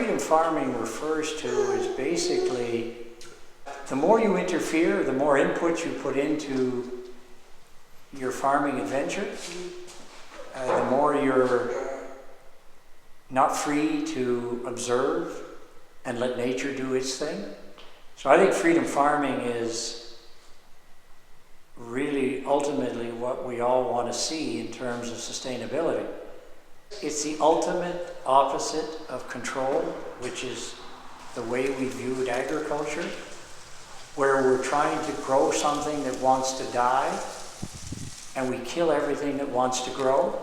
freedom farming refers to is basically the more you interfere, the more input you put into your farming adventure, the more you're not free to observe and let nature do its thing. So I think freedom farming is really ultimately what we all want to see in terms of sustainability. It's the ultimate opposite of control, which is the way we viewed agriculture, where we're trying to grow something that wants to die and we kill everything that wants to grow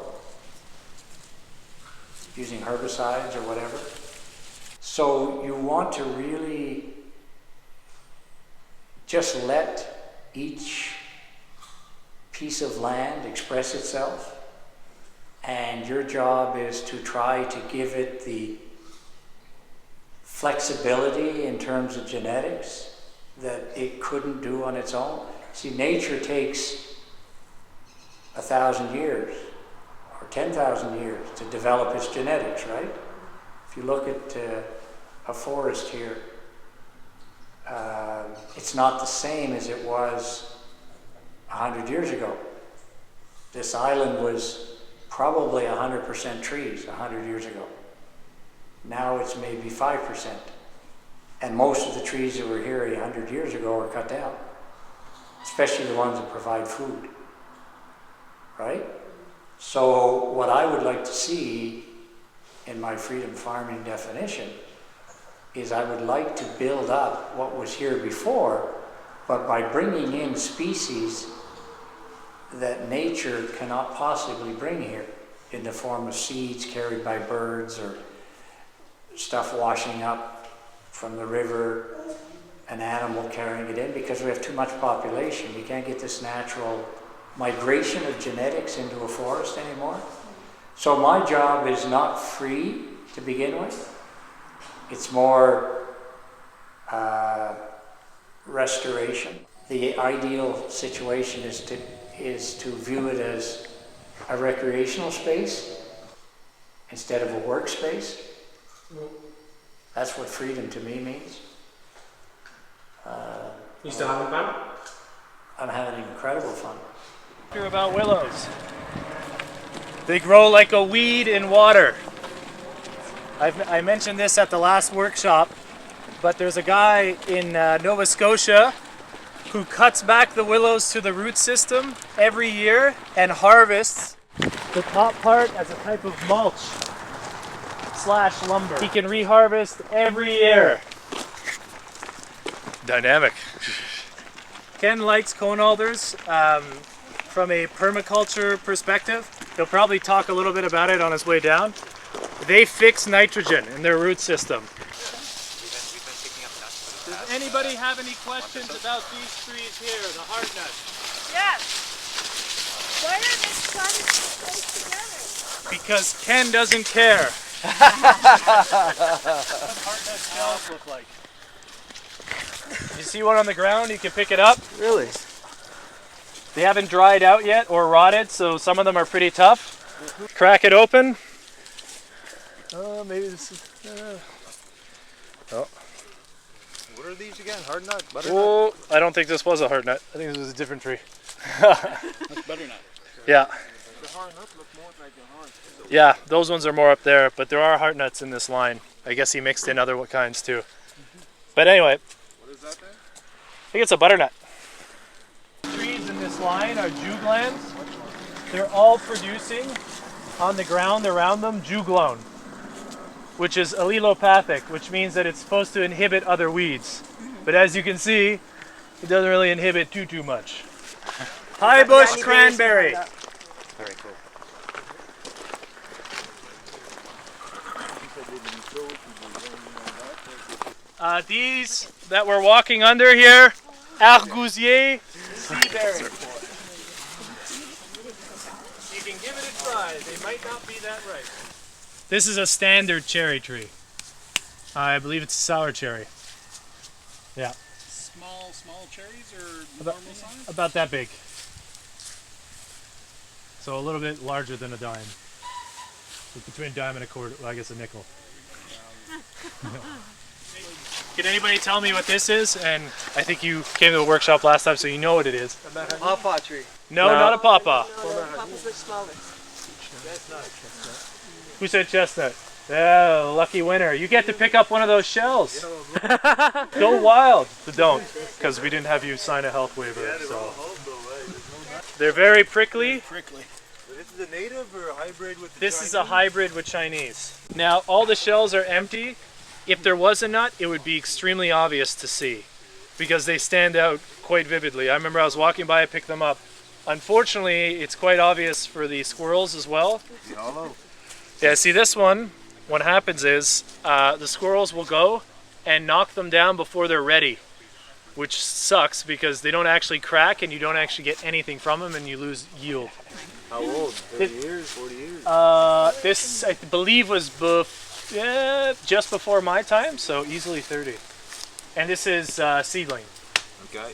using herbicides or whatever. So you want to really just let each piece of land express itself, and your job is to try to give it the flexibility in terms of genetics that it couldn't do on its own. See, nature takes 1,000 years or 10,000 years to develop its genetics, right? If you look at a forest here, it's not the same as it was 100 years ago. This island was probably 100% trees 100 years ago. Now it's maybe 5%. And most of the trees that were here 100 years ago were cut down, especially the ones that provide food, right? So what I would like to see in my freedom farming definition is I would like to build up what was here before, but by bringing in species that nature cannot possibly bring here in the form of seeds carried by birds or stuff washing up from the river, an animal carrying it in, because we have too much population. You can't get this natural migration of genetics into a forest anymore. So my job is not free to begin with. It's more restoration. The ideal situation is to view it as a recreational space instead of a workspace. That's what freedom to me means. You still having fun? I'm having incredible fun. About willows. They grow like a weed in water. I mentioned this at the last workshop, but there's a guy in Nova Scotia who cuts back the willows to the root system every year and harvests the top part as a type of mulch / lumber. He can reharvest every year. Dynamic. Ken likes cone alders from a permaculture perspective. He'll probably talk a little bit about it on his way down. They fix nitrogen in their root system. Does anybody have any questions about these trees here, the hard nuts? Yes. Why are they planted so close together? Because Ken doesn't care. What hard nut shells look like. You see one on the ground, you can pick it up. Really? They haven't dried out yet or rotted, so some of them are pretty tough. Crack it open. Maybe this is... Oh. What are these again? Hard nut? Butternut? Oh, I don't think this was a hard nut. I think this was a different tree. That's butternut. Yeah. The hard nuts look more like a hard. Yeah, those ones are more up there, but there are heart nuts in this line. I guess he mixed in other kinds too. But anyway. What is that then? I think it's a butternut. Trees in this line are juglands. They're all producing on the ground around them juglone, which is allelopathic, which means that it's supposed to inhibit other weeds. But as you can see, it doesn't really inhibit too much. High bush cranberry. Very cool. These that we're walking under here, Argousier sea berry. You can give it a try. They might not be that right. This is a standard cherry tree. I believe it's a sour cherry. Yeah. Small cherries or normal size? About that big. So a little bit larger than a dime. Between a dime and a quarter, well, I guess a nickel. Can anybody tell me what this is? And I think you came to the workshop last time, so you know what it is. Pawpaw tree. No, not a pawpaw. Papa's look smaller. Who said chestnut? Yeah, lucky winner. You get to pick up one of those shells. Go wild. So don't, because we didn't have you sign a health waiver. So. They're very prickly. This is a native or a hybrid with the This is a hybrid with Chinese. Now, all the shells are empty. If there was a nut, it would be extremely obvious to see because they stand out quite vividly. I remember I was walking by, I picked them up. Unfortunately, it's quite obvious for the squirrels as well. Yeah, see this one, what happens is the squirrels will go and knock them down before they're ready, which sucks because they don't actually crack and you don't actually get anything from them and you lose yield. How old? 30 years, 40 years? This, I believe, was just before my time, so easily 30. And this is seedling. Okay.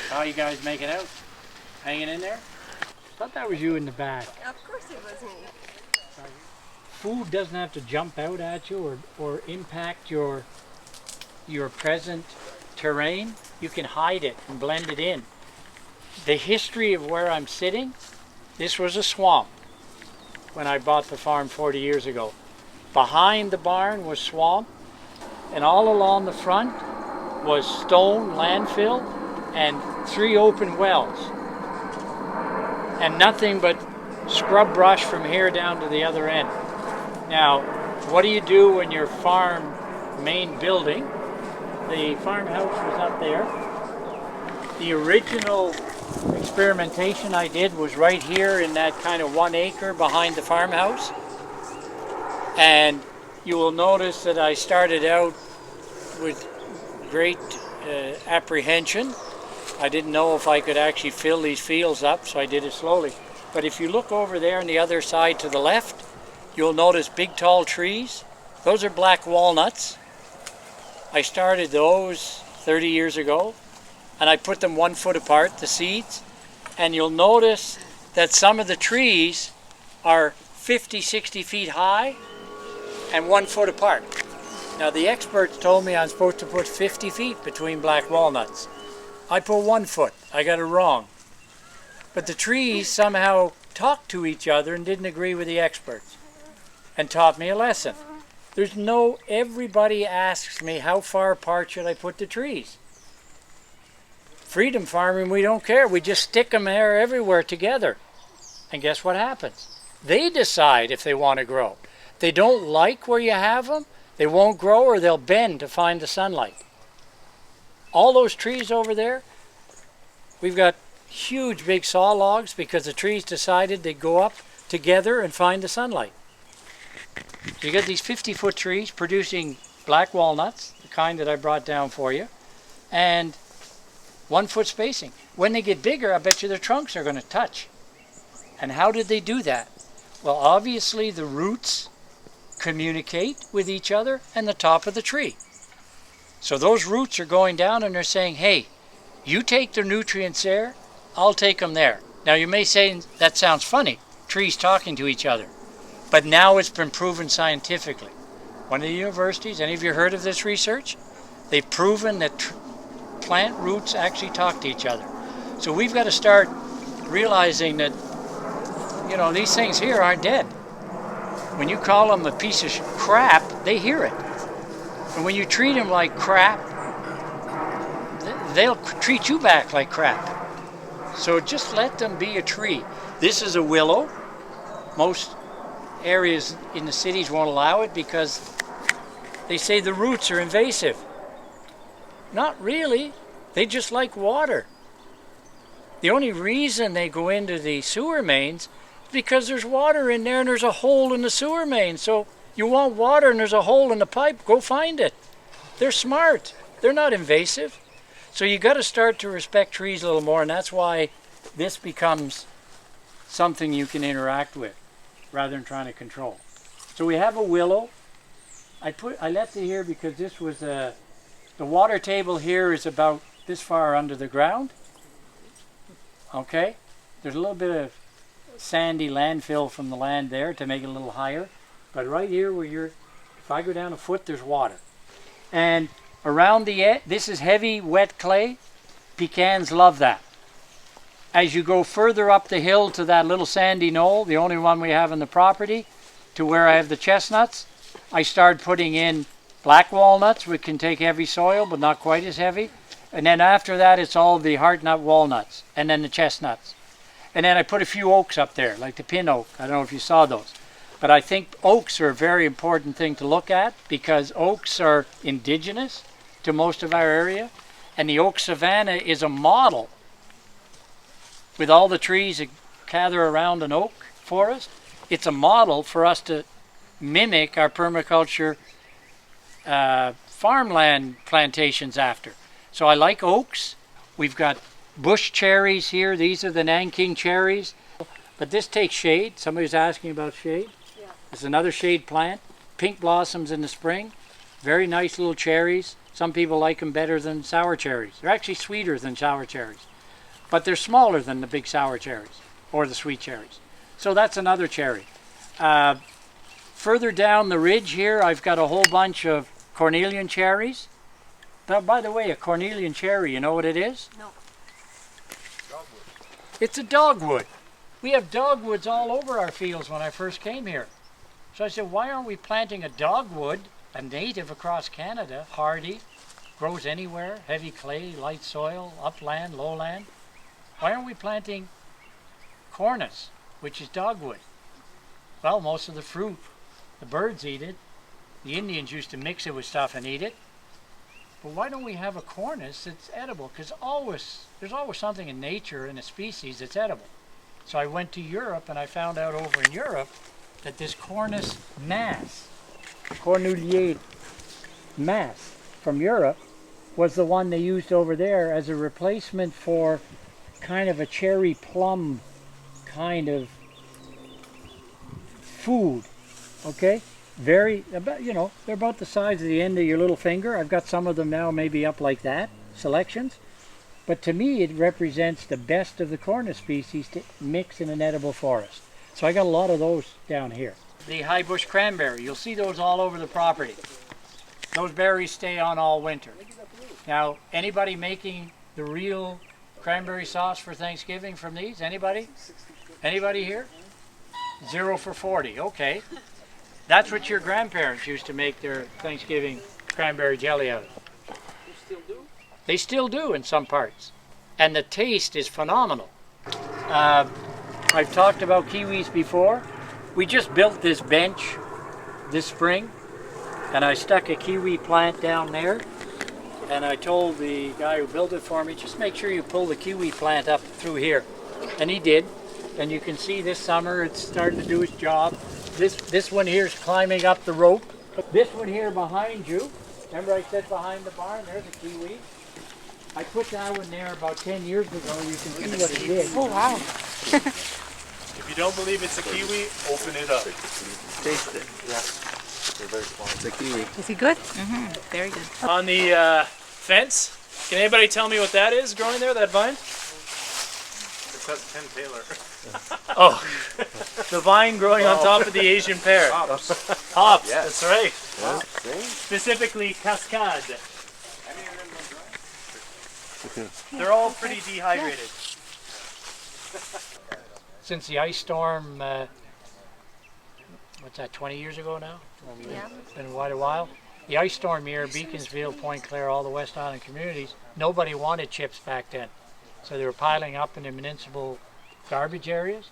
How you guys making out? Hanging in there? Thought that was you in the back. Of course it was me. Food doesn't have to jump out at you or impact your present terrain. You can hide it and blend it in. The history of where I'm sitting, this was a swamp when I bought the farm 40 years ago. Behind the barn was swamp, and all along the front was stone landfill and 3 open wells. And nothing but scrub brush from here down to the other end. Now, what do you do when your farm main building, the farmhouse was up there. The original experimentation I did was right here in that kind of 1 acre behind the farmhouse. And you will notice that I started out with great apprehension. I didn't know if I could actually fill these fields up, so I did it slowly. But if you look over there on the other side to the left, you'll notice big tall trees. Those are black walnuts. I started those 30 years ago, and I put them 1 foot apart, the seeds. And you'll notice that some of the trees are 50, 60 feet high and 1 foot apart. Now the experts told me I'm supposed to put 50 feet between black walnuts. I put 1 foot. I got it wrong. But the trees somehow talked to each other and didn't agree with the experts and taught me a lesson. Everybody asks me how far apart should I put the trees. Freedom farming, we don't care. We just stick them there everywhere together. And guess what happens? They decide if they want to grow. They don't like where you have them, they won't grow or they'll bend to find the sunlight. All those trees over there, we've got huge big saw logs because the trees decided they'd go up together and find the sunlight. So you got these 50-foot trees producing black walnuts, the kind that I brought down for you, and 1 foot spacing. When they get bigger, I bet you their trunks are going to touch. And how did they do that? Well, obviously the roots communicate with each other and the top of the tree. So those roots are going down and they're saying, hey, you take the nutrients there, I'll take them there. Now you may say that sounds funny, trees talking to each other. But now it's been proven scientifically. One of the universities, any of you heard of this research? They've proven that plant roots actually talk to each other. So we've got to start realizing that, these things here aren't dead. When you call them a piece of crap, they hear it. And when you treat them like crap, they'll treat you back like crap. So just let them be a tree. This is a willow. Most areas in the cities won't allow it because they say the roots are invasive. Not really. They just like water. The only reason they go into the sewer mains is because there's water in there and there's a hole in the sewer main. So you want water and there's a hole in the pipe, go find it. They're smart. They're not invasive. So you got to start to respect trees a little more, and that's why this becomes something you can interact with rather than trying to control. So we have a willow. I left it here because this was the water table here is about this far under the ground. Okay? There's a little bit of sandy landfill from the land there to make it a little higher. But right here where if I go down a foot, there's water. And around the edge, this is heavy, wet clay. Pecans love that. As you go further up the hill to that little sandy knoll, the only one we have on the property, to where I have the chestnuts, I start putting in black walnuts, which can take heavy soil, but not quite as heavy. And then after that, it's all the heartnut walnuts, and then the chestnuts. And then I put a few oaks up there, like the pin oak. I don't know if you saw those. But I think oaks are a very important thing to look at, because oaks are indigenous to most of our area. And the oak savanna is a model with all the trees that gather around an oak forest. It's a model for us to mimic our permaculture farmland plantations after. So I like oaks. We've got bush cherries here. These are the Nanking cherries. But this takes shade. Somebody's asking about shade. Yeah. It's another shade plant. Pink blossoms in the spring. Very nice little cherries. Some people like them better than sour cherries. They're actually sweeter than sour cherries. But they're smaller than the big sour cherries or the sweet cherries. So that's another cherry. Further down the ridge here, I've got a whole bunch of cornelian cherries. Now, by the way, a cornelian cherry, you know what it is? No. It's a dogwood. We have dogwoods all over our fields when I first came here. So I said, why aren't we planting a dogwood, a native across Canada, hardy, grows anywhere, heavy clay, light soil, upland, lowland. Why aren't we planting cornus, which is dogwood? Well, most of the fruit, the birds eat it. The Indians used to mix it with stuff and eat it. But why don't we have a cornus that's edible? Because there's always something in nature, in a species, that's edible. So I went to Europe and I found out over in Europe that this cornus mass, cornulier mass from Europe, was the one they used over there as a replacement for kind of a cherry plum kind of food. Okay? Very, about, you know, they're about the size of the end of your little finger. I've got some of them now maybe up like that, selections. But to me, it represents the best of the cornus species to mix in an edible forest. So I got a lot of those down here. The high bush cranberry, you'll see those all over the property. Those berries stay on all winter. Now, anybody making the real cranberry sauce for Thanksgiving from these? Anybody? Anybody here? 0 for 40, okay. That's what your grandparents used to make their Thanksgiving cranberry jelly out of. They still do? They still do in some parts. And the taste is phenomenal. I've talked about kiwis before. We just built this bench this spring, and I stuck a kiwi plant down there. And I told the guy who built it for me, just make sure you pull the kiwi plant up through here. And he did. And you can see this summer it's starting to do its job. This one here is climbing up the rope. This one here behind you, remember I said behind the barn, there's a kiwi. I put that one there about 10 years ago. You can see what it did. Oh, wow. If you don't believe it's a kiwi, open it up. Taste it. Yeah. They're very small. It's a kiwi. Is he good? Mm-hmm. Very good. On the fence, can anybody tell me what that is growing there, that vine? That's Penn Taylor. Oh, the vine growing on top of the Asian pear. Hops. Hops, Yes. that's right. Yeah. Specifically Cascade. They're all pretty dehydrated. Since the ice storm, what's that, 20 years ago now? Yeah. It's been quite a while. The ice storm here, Beaconsfield, Point Claire, all the West Island communities, nobody wanted chips back then. So they were piling up in the municipal garbage areas.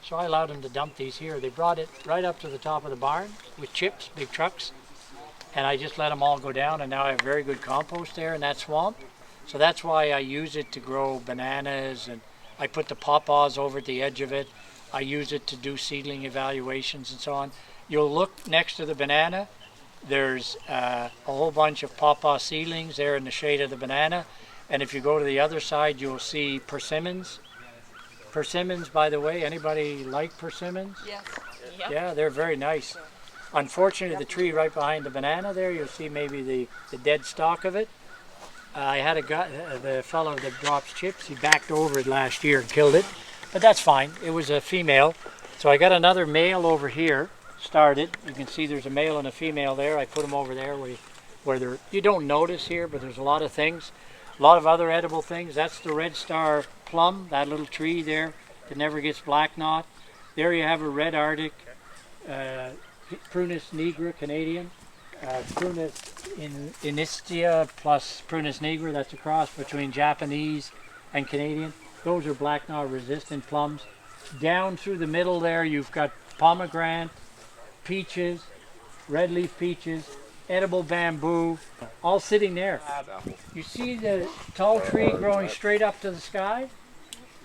So I allowed them to dump these here. They brought it right up to the top of the barn with chips, big trucks. And I just let them all go down, and now I have very good compost there in that swamp. So that's why I use it to grow bananas, and I put the pawpaws over at the edge of it. I use it to do seedling evaluations and so on. You'll look next to the banana. There's a whole bunch of pawpaw seedlings there in the shade of the banana. And if you go to the other side, you'll see persimmons. Persimmons, by the way, anybody like persimmons? Yes. Yeah, they're very nice. Unfortunately, the tree right behind the banana there, you'll see maybe the dead stalk of it. I had a guy, the fellow that drops chips, he backed over it last year and killed it. but that's fine. It was a female. So I got another male over here started. You can see there's a male and a female there. I put them over there where they're, you don't notice here, but there's a lot of things. A lot of other edible things. That's the red star plum, that little tree there that never gets black knot. There you have a red Arctic, Prunus nigra Canadian, Prunus inistia plus Prunus nigra. That's a cross between Japanese and Canadian. Those are black knot resistant plums. Down through the middle there you've got pomegranate, peaches, red leaf peaches, edible bamboo, all sitting there. You see the tall tree growing straight up to the sky?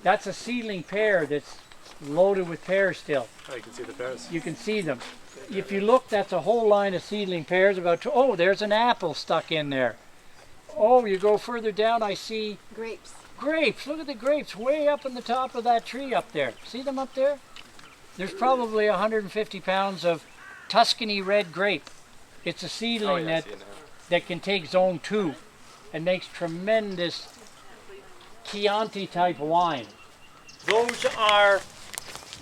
That's a seedling pear that's loaded with pears still. Oh, you can see the pears. You can see them. If you look, that's a whole line of seedling pears. Oh, there's an apple stuck in there. Oh, you go further down, I see Grapes. grapes. Look at the grapes way up in the top of that tree up there. See them up there? There's probably 150 pounds of Tuscany red grape. It's a seedling that can take zone 2 and makes tremendous Chianti type wine. Those are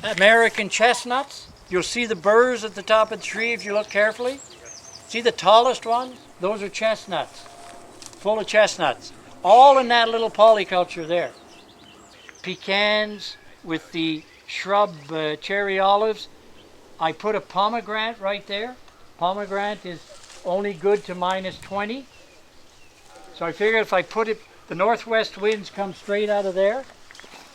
American chestnuts. You'll see the burrs at the top of the tree if you look carefully. See the tallest ones? Those are chestnuts, full of chestnuts. All in that little polyculture there. Pecans with the shrub cherry olives. I put a pomegranate right there. Pomegranate is only good to -20. So I figured if I put it, the northwest winds come straight out of there.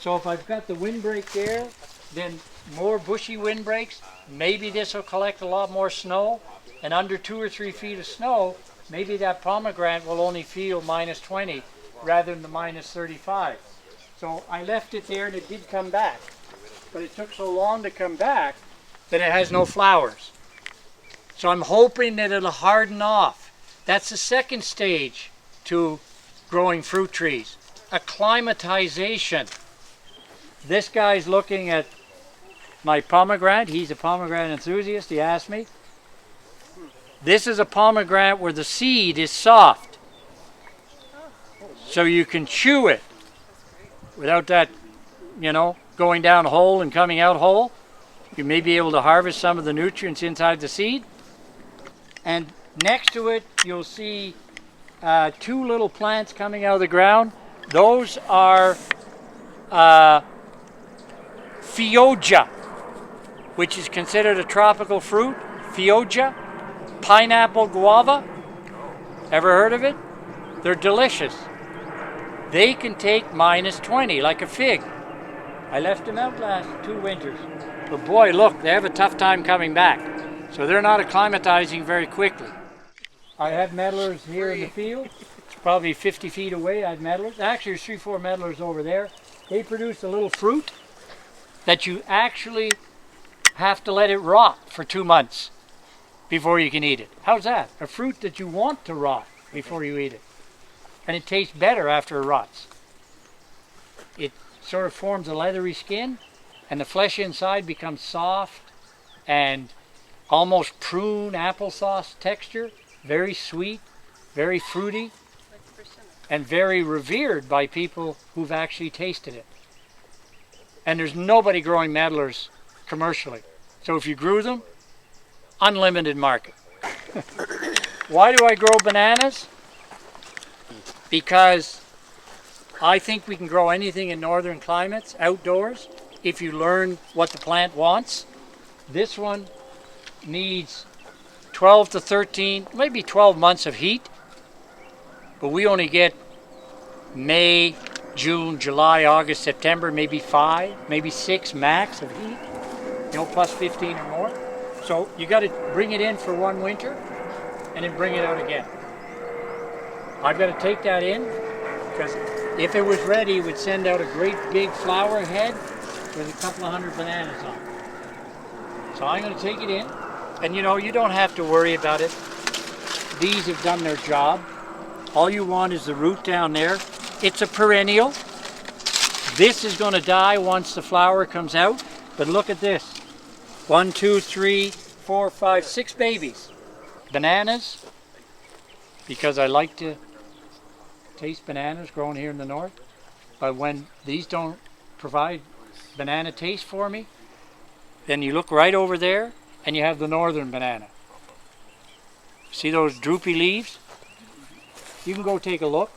So if I've got the windbreak there, then more bushy windbreaks, maybe this will collect a lot more snow. And under 2 or 3 feet of snow, maybe that pomegranate will only feel -20 rather than the -35. So I left it there and it did come back. But it took so long to come back that it has no flowers. So I'm hoping that it'll harden off. That's the second stage to growing fruit trees, acclimatization. This guy's looking at my pomegranate. He's a pomegranate enthusiast, he asked me. This is a pomegranate where the seed is soft. So you can chew it without that, going down whole and coming out whole. You may be able to harvest some of the nutrients inside the seed. And next to it, you'll see 2 little plants coming out of the ground. Those are Fioja, which is considered a tropical fruit. Fioja, pineapple guava. Ever heard of it? They're delicious. They can take -20, like a fig. I left them out last 2 winters. But boy, look, they have a tough time coming back. So they're not acclimatizing very quickly. I have medlars here in the field. It's probably 50 feet away. I have medlars. Actually, there's 3 or 4 medlars over there. They produce a little fruit that you actually have to let it rot for 2 months before you can eat it. How's that? A fruit that you want to rot before you eat it. And it tastes better after it rots. It sort of forms a leathery skin, and the flesh inside becomes soft and almost prune applesauce texture, very sweet, very fruity, and very revered by people who've actually tasted it. And there's nobody growing medlars commercially. So if you grew them, unlimited market. Why do I grow bananas? Because I think we can grow anything in northern climates, outdoors, if you learn what the plant wants. This one needs 12 to 13, maybe 12 months of heat, but we only get May, June, July, August, September, maybe 5, maybe 6 max of heat, plus 15 or more. So you got to bring it in for 1 winter and then bring it out again. I've got to take that in because if it was ready, it would send out a great big flower head with a couple of 100 bananas on it. So I'm going to take it in. And you don't have to worry about it. These have done their job. All you want is the root down there. It's a perennial. This is going to die once the flower comes out. But look at this. 1, 2, 3, 4, 5, 6 babies. Bananas, because I like to taste bananas grown here in the north. But when these don't provide banana taste for me? Then you look right over there and you have the northern banana. See those droopy leaves? You can go take a look.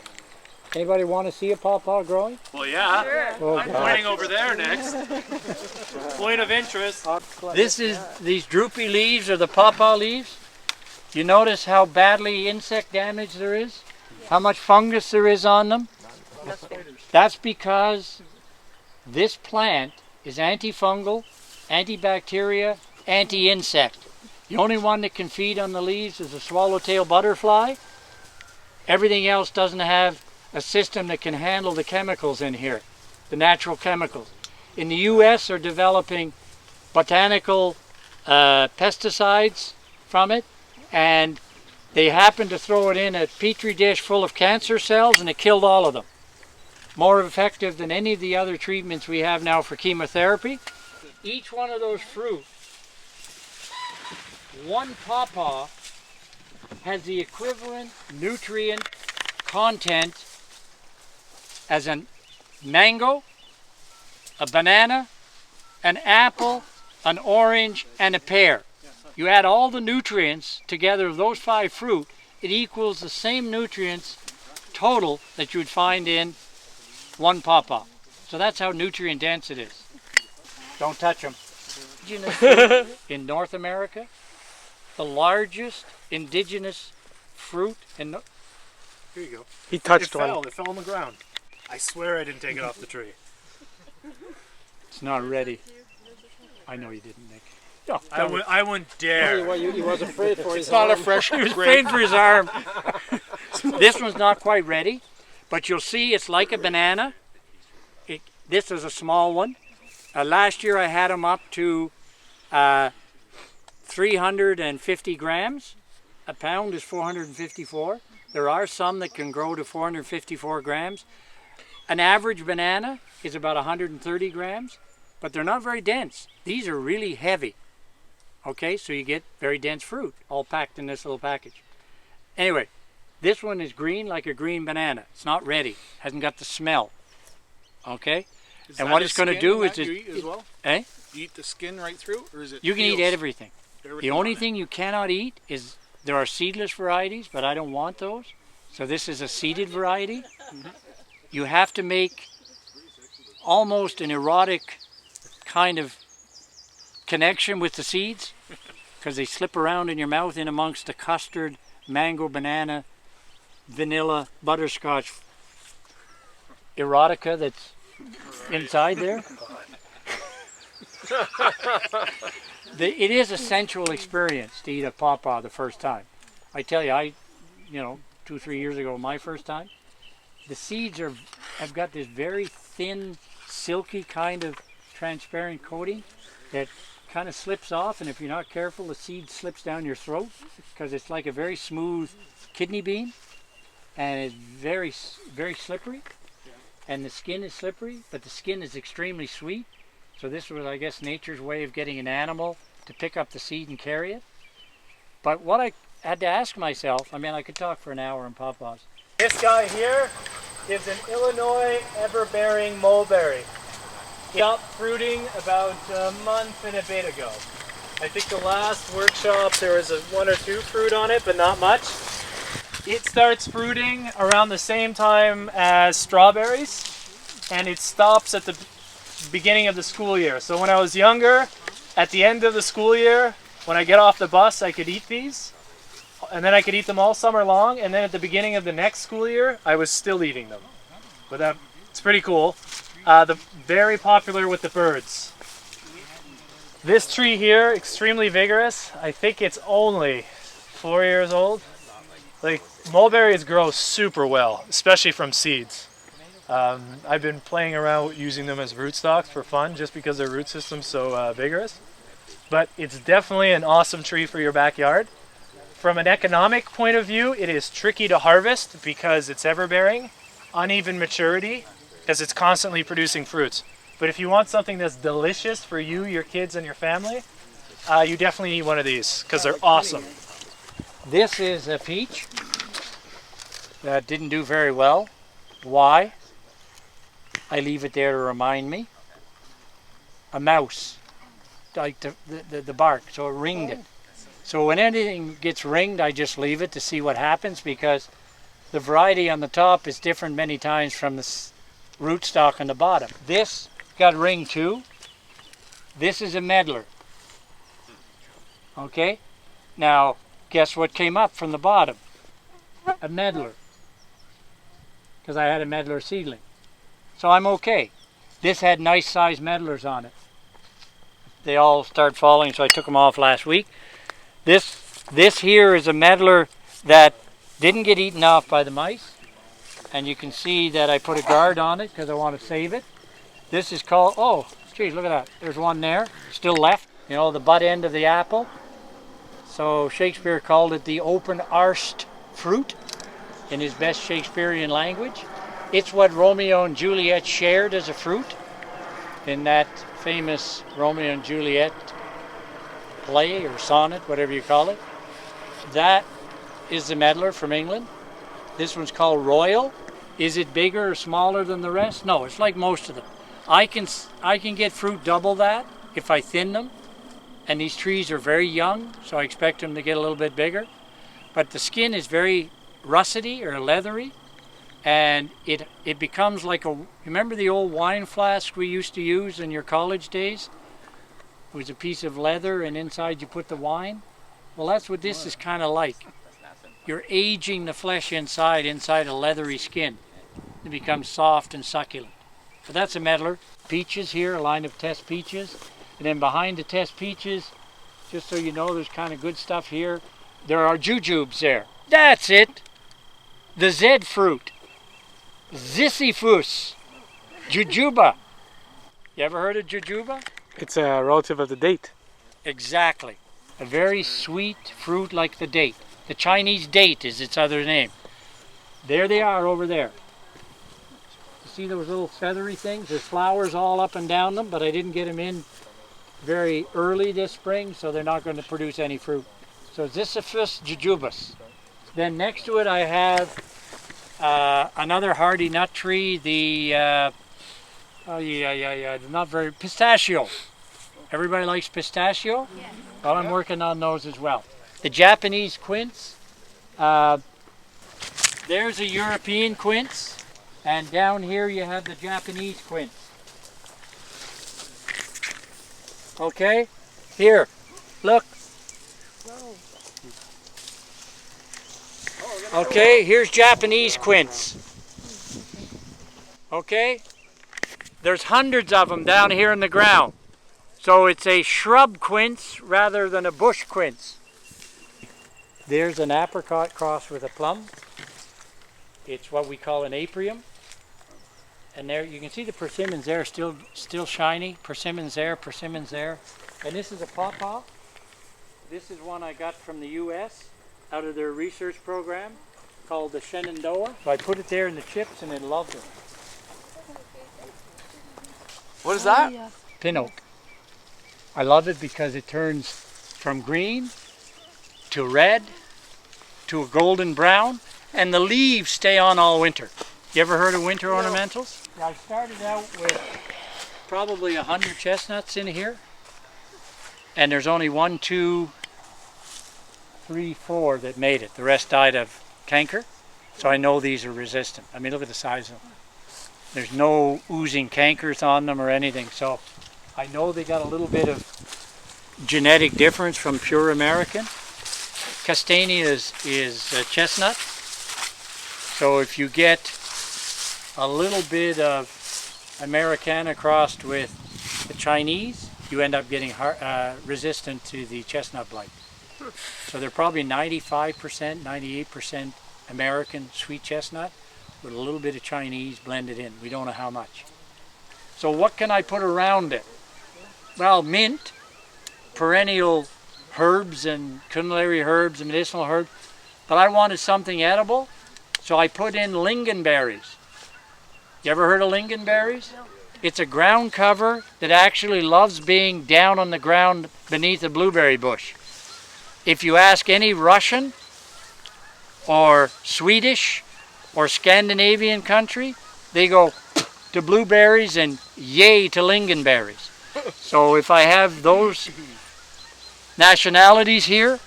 Anybody want to see a pawpaw growing? Well, yeah. Oh, I'm God. pointing over there next. Point of interest. These droopy leaves are the pawpaw leaves. You notice how badly insect damage there is? How much fungus there is on them? That's because this plant is antifungal, antibacteria, anti-insect. The only one that can feed on the leaves is a swallowtail butterfly. Everything else doesn't have a system that can handle the chemicals in here, the natural chemicals. In the US, they're developing botanical pesticides from it, and they happened to throw it in a petri dish full of cancer cells, and it killed all of them. More effective than any of the other treatments we have now for chemotherapy. Each one of those fruit, one pawpaw has the equivalent nutrient content as a mango, a banana, an apple, an orange, and a pear. You add all the nutrients together of those 5 fruit, it equals the same nutrients total that you would find in one pawpaw. So that's how nutrient dense it is. Don't touch them. In North America, the largest indigenous fruit in Here you go. He touched It one. fell. It fell on the ground. I swear I didn't take it off the tree. It's not ready. I know you didn't, Nick. Oh, I wouldn't dare. He was afraid for his it's not a fresh He was grape. afraid for his arm. This one's not quite ready, but you'll see it's like a banana. This is a small one. Last year I had them up to 350 grams. A pound is 454. There are some that can grow to 454 grams. An average banana is about 130 grams, but they're not very dense. These are really heavy. Okay, so you get very dense fruit, all packed in this little package. Anyway, this one is green like a green banana. It's not ready, hasn't got the smell. Okay, and what it's going to do is you eat as well? You You eat the skin right through, or is it? can eat peels? everything. The Everything only on it? thing you cannot eat is there are seedless varieties, but I don't want those. So this is a seeded variety. You have to make almost an erotic kind of connection with the seeds because they slip around in your mouth in amongst the custard, mango, banana, vanilla, butterscotch erotica that's inside there. It is a sensual experience to eat a pawpaw the first time. I tell you, 2-3 years ago, my first time, the seeds have got this very thin, silky kind of transparent coating that kind of slips off, and if you're not careful, the seed slips down your throat because it's like a very smooth kidney bean, and it's very, very slippery, and the skin is slippery, but the skin is extremely sweet. So this was, I guess, nature's way of getting an animal to pick up the seed and carry it. But what I had to ask myself, I could talk for an hour on pawpaws. This guy here is an Illinois ever-bearing mulberry. It stopped fruiting about a month and a bit ago. I think the last workshop there was 1 or 2 fruit on it, but not much. It starts fruiting around the same time as strawberries, and it stops at the beginning of the school year. So when I was younger, at the end of the school year, when I get off the bus, I could eat these, and then I could eat them all summer long, and then at the beginning of the next school year, I was still eating them. But it's pretty cool. Very popular with the birds. This tree here, extremely vigorous. I think it's only 4 years old. Like, mulberries grow super well, especially from seeds. I've been playing around using them as rootstocks for fun just because their root system's so vigorous. But it's definitely an awesome tree for your backyard. From an economic point of view, it is tricky to harvest because it's everbearing, uneven maturity, because it's constantly producing fruits. But if you want something that's delicious for you, your kids, and your family, you definitely need one of these because they're awesome. This is a peach that didn't do very well. Why? I leave it there to remind me. a mouse, like the bark, so it ringed it. So when anything gets ringed, I just leave it to see what happens, because the variety on the top is different many times from the rootstock on the bottom. This got ringed too. This is a meddler. Okay? Now, guess what came up from the bottom? A meddler. Because I had a meddler seedling. So I'm okay. This had nice sized meddlers on it. They all started falling, so I took them off last week. This here is a meddler that didn't get eaten off by the mice. And you can see that I put a guard on it because I want to save it. This is called, oh, geez, look at that. There's one there, still left. You know, the butt end of the apple. So Shakespeare called it the open-arsed fruit in his best Shakespearean language. It's what Romeo and Juliet shared as a fruit in that famous Romeo and Juliet play or sonnet, whatever you call it. That is the meddler from England. This one's called Royal. Is it bigger or smaller than the rest? No, it's like most of them. I can get fruit double that if I thin them. And these trees are very young, so I expect them to get a little bit bigger. But the skin is very russety or leathery, and it becomes like a, remember the old wine flask we used to use in your college days? It was a piece of leather and inside you put the wine. Well, that's what this is kind of like. You're aging the flesh inside a leathery skin. It becomes soft and succulent. But that's a meddler. Peaches here, a line of test peaches. And then behind the test peaches, just so you know, there's kind of good stuff here. There are jujubes there. That's it. The Z fruit. Ziziphus. Jujuba. You ever heard of jujuba? It's a relative of the date. Exactly. A very sweet fruit like the date. The Chinese date is its other name. There they are over there. You see those little feathery things? There's flowers all up and down them, but I didn't get them in very early this spring, so they're not going to produce any fruit. So Ziziphus jujubus. Then next to it I have another hardy nut tree, the not very, pistachio. Everybody likes pistachio? Yeah. Well, I'm working on those as well. The Japanese quince, there's a European quince, and down here you have the Japanese quince. Okay, here, look. Okay, here's Japanese quince. Okay, there's hundreds of them down here in the ground. So it's a shrub quince rather than a bush quince. There's an apricot crossed with a plum. It's what we call an aprium. And there you can see the persimmons there, still shiny. Persimmons there, persimmons there. And this is a pawpaw. This is one I got from the U.S. out of their research program called the Shenandoah. So I put it there in the chips and it loved it. What is that? Pin oak. I love it because it turns from green to red to a golden brown, and the leaves stay on all winter. You ever heard of winter ornamentals? Yeah, I started out with probably 100 chestnuts in here, and there's only 1, 2, 3, 4 that made it. The rest died of canker, so I know these are resistant. I mean, look at the size of them. There's no oozing cankers on them or anything, so I know they got a little bit of genetic difference from pure American. Castanea is a chestnut, so if you get a little bit of Americana crossed with the Chinese, you end up getting resistant to the chestnut blight. So they're probably 95%, 98% American sweet chestnut with a little bit of Chinese blended in. We don't know how much. So what can I put around it? Well, mint, perennial herbs and culinary herbs and medicinal herbs, but I wanted something edible, so I put in lingonberries. You ever heard of lingonberries? No. It's a ground cover that actually loves being down on the ground beneath a blueberry bush. If you ask any Russian or Swedish or Scandinavian country, they go to blueberries and yay to lingonberries. So if I have those nationalities here,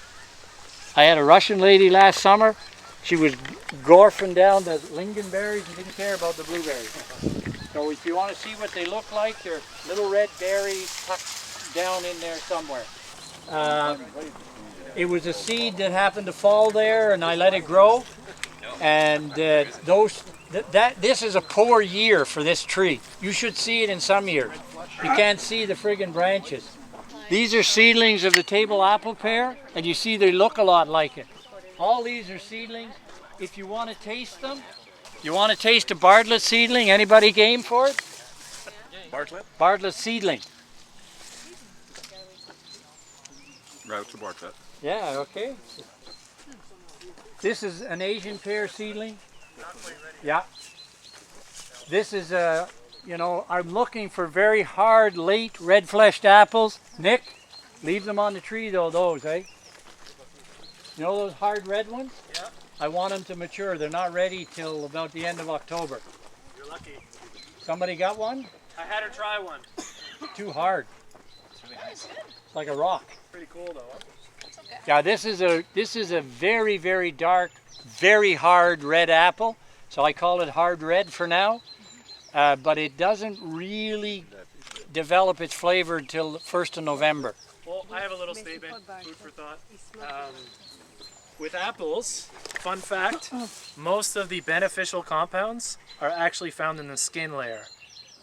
I had a Russian lady last summer. She was gorfing down the lingonberries and didn't care about the blueberries. So if you want to see what they look like, they're little red berries tucked down in there somewhere. It was a seed that happened to fall there, and I let it grow. And this is a poor year for this tree. You should see it in some years. You can't see the friggin' branches. These are seedlings of the table apple pear, and you see they look a lot like it. All these are seedlings. If you want to taste them, you want to taste a Bartlett seedling? Anybody game for it? Bartlett? Bartlett seedling. Route to Bartlett. Yeah, okay. This is an Asian pear seedling. Yeah. This is a, I'm looking for very hard, late, red-fleshed apples. Nick, leave them on the tree though, those, eh? You know those hard red ones? Yeah. I want them to mature. They're not ready till about the end of October. You're lucky. Somebody got one? I had her try one. Too hard. It's like a rock. Pretty cool though. Yeah, this is a very, very dark, very hard red apple. So I call it hard red for now. But it doesn't really develop its flavor until the 1st of November. Well, I have a little statement, food for thought. With apples, fun fact, most of the beneficial compounds are actually found in the skin layer.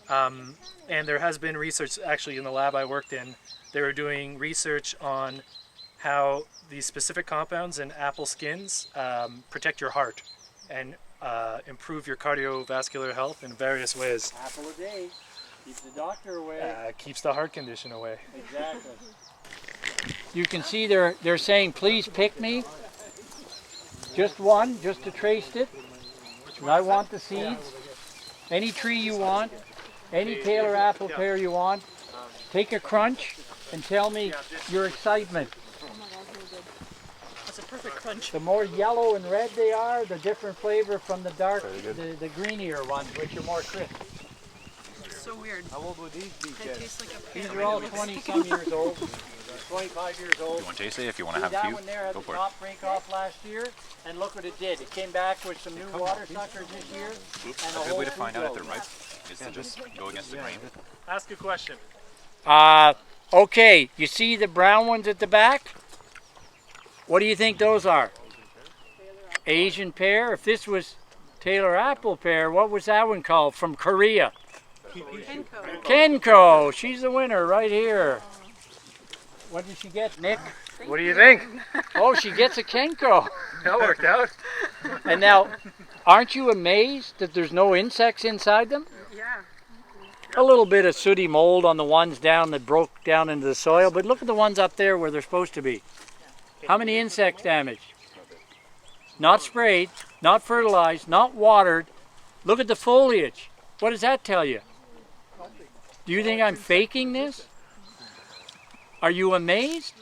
And there has been research, actually in the lab I worked in, they were doing research on how these specific compounds in apple skins protect your heart and improve your cardiovascular health in various ways. Apple a day keeps the doctor away. Keeps the heart condition away. Exactly. You can see they're saying, please pick me. Just one, just to taste it. And I want the seeds. Any tree you want, any Taylor apple pear you want. Take a crunch and tell me your excitement. That's a perfect crunch. The more yellow and red they are, the different flavor from the dark, the greenier ones, which are more crisp. It's so weird. How old would these be, They taste like a pear. These are all 20-some years old, 25 years old. You want to taste it if you want to have that a few? one there had Go the for it. top break off last year, and look what it did. It came back with some new water suckers this year. And A good way to find out if they're ripe is to just go against the grain. Ask a question. Okay, you see the brown ones at the back? What do you think those are? Asian pear? If this was Taylor apple pear, what was that one called from Korea? Kenko. Kenko. She's the winner right here. What did she get, Nick? What do you think? Oh, she gets a Kenko. That worked out. And now, aren't you amazed that there's no insects inside them? Yeah. A little bit of sooty mold on the ones down that broke down into the soil, but look at the ones up there where they're supposed to be. How many insects damaged? Not sprayed, not fertilized, not watered. Look at the foliage. What does that tell you? Do you think I'm faking this? Are you amazed?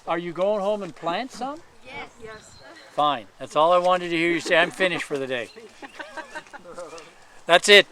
Are you going home and plant some? Yes. Yes. Fine. That's all I wanted to hear you say. I'm finished for the day. That's it.